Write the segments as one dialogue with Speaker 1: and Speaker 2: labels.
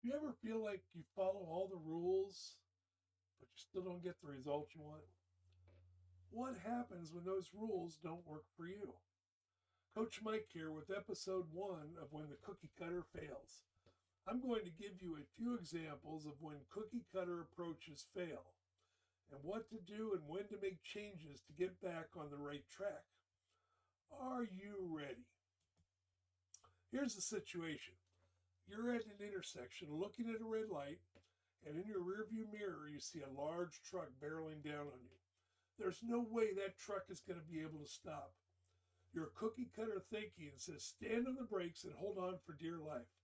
Speaker 1: You ever feel like you follow all the rules, but you still don't get the result you want? What happens when those rules don't work for you? Coach Mike here with episode 1 of When the Cookie Cutter Fails. I'm going to give you a few examples of when cookie cutter approaches fail and what to do and when to make changes to get back on the right track. Are you ready? Here's the situation. You're at an intersection looking at a red light, and in your rearview mirror, you see a large truck barreling down on you. There's no way that truck is going to be able to stop. Your cookie cutter thinking says stand on the brakes and hold on for dear life.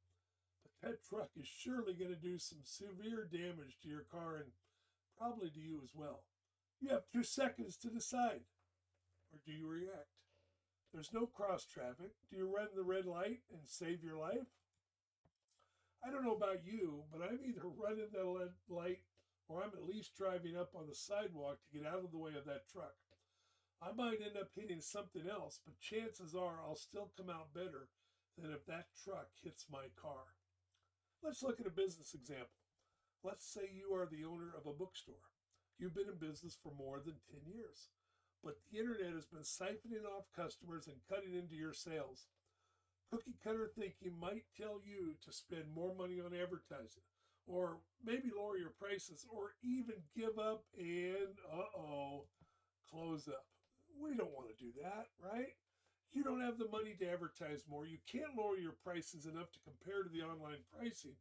Speaker 1: But that truck is surely going to do some severe damage to your car and probably to you as well. You have 2 seconds to decide. Or do you react? There's no cross traffic. Do you run the red light and save your life? I don't know about you, but I'm either running the red light or I'm at least driving up on the sidewalk to get out of the way of that truck. I might end up hitting something else, but chances are I'll still come out better than if that truck hits my car. Let's look at a business example. Let's say you are the owner of a bookstore. You've been in business for more than 10 years, but the internet has been siphoning off customers and cutting into your sales. Cookie cutter thinking might tell you to spend more money on advertising, or maybe lower your prices, or even give up and close up. We don't want to do that, right? You don't have the money to advertise more. You can't lower your prices enough to compare to the online pricing,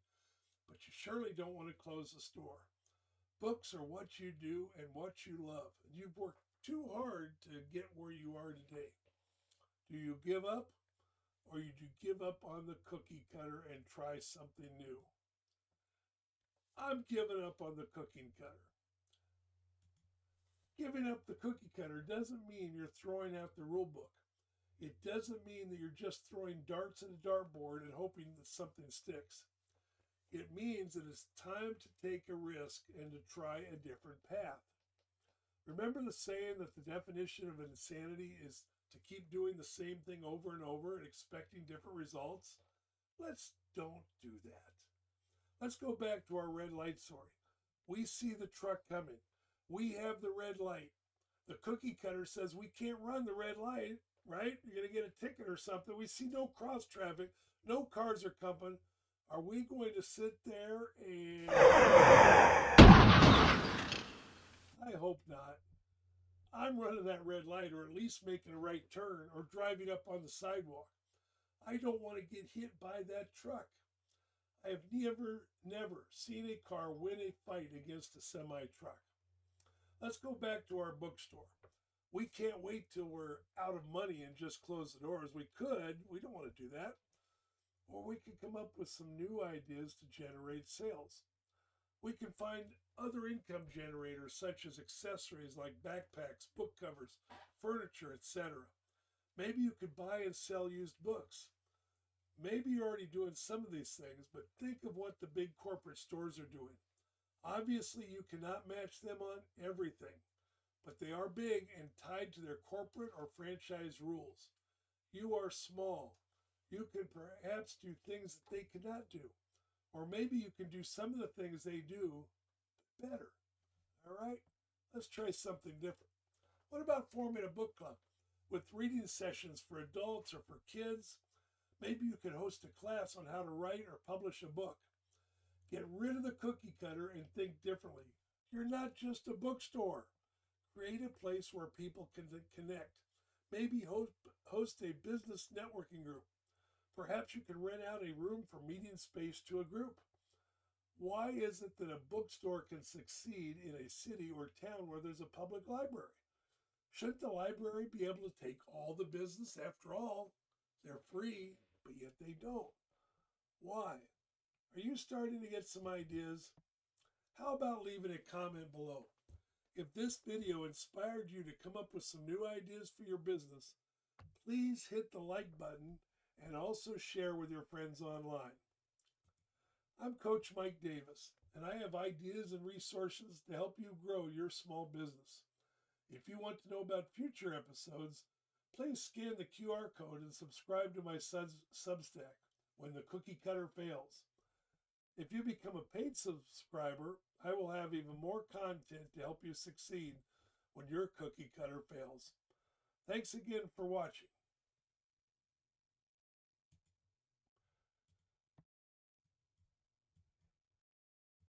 Speaker 1: but you surely don't want to close the store. Books are what you do and what you love. You've worked too hard to get where you are today. Do you give up? Or do you give up on the cookie cutter and try something new? I'm giving up on the cookie cutter. Giving up the cookie cutter doesn't mean you're throwing out the rule book. It doesn't mean that you're just throwing darts at a dartboard and hoping that something sticks. It means that it's time to take a risk and to try a different path. Remember the saying that the definition of insanity is to keep doing the same thing over and over and expecting different results? Let's don't do that. Let's go back to our red light story. We see the truck coming. We have the red light. The cookie cutter says we can't run the red light, right? You're going to get a ticket or something. We see no cross traffic. No cars are coming. Are we going to sit there and... I hope not. I'm running that red light, or at least making a right turn, or driving up on the sidewalk. I don't want to get hit by that truck. I have never seen a car win a fight against a semi truck. Let's go back to our bookstore. We can't wait till we're out of money and just close the doors. We could, we don't want to do that. Or we could come up with some new ideas to generate sales. We can find other income generators such as accessories like backpacks, book covers, furniture, etc. Maybe you could buy and sell used books. Maybe you're already doing some of these things, but think of what the big corporate stores are doing. Obviously, you cannot match them on everything, but they are big and tied to their corporate or franchise rules. You are small. You can perhaps do things that they cannot do. Or maybe you can do some of the things they do better. All right? Let's try something different. What about forming a book club with reading sessions for adults or for kids? Maybe you could host a class on how to write or publish a book. Get rid of the cookie cutter and think differently. You're not just a bookstore. Create a place where people can connect. Maybe host a business networking group. Perhaps you can rent out a room for meeting space to a group. Why is it that a bookstore can succeed in a city or town where there's a public library? Shouldn't the library be able to take all the business? After all, they're free, but yet they don't. Why? Are you starting to get some ideas? How about leaving a comment below? If this video inspired you to come up with some new ideas for your business, please hit the like button and also share with your friends online. I'm Coach Mike Davis, and I have ideas and resources to help you grow your small business. If you want to know about future episodes, please scan the QR code and subscribe to my Substack, When the Cookie Cutter Fails. If you become a paid subscriber, I will have even more content to help you succeed when your cookie cutter fails. Thanks again for watching.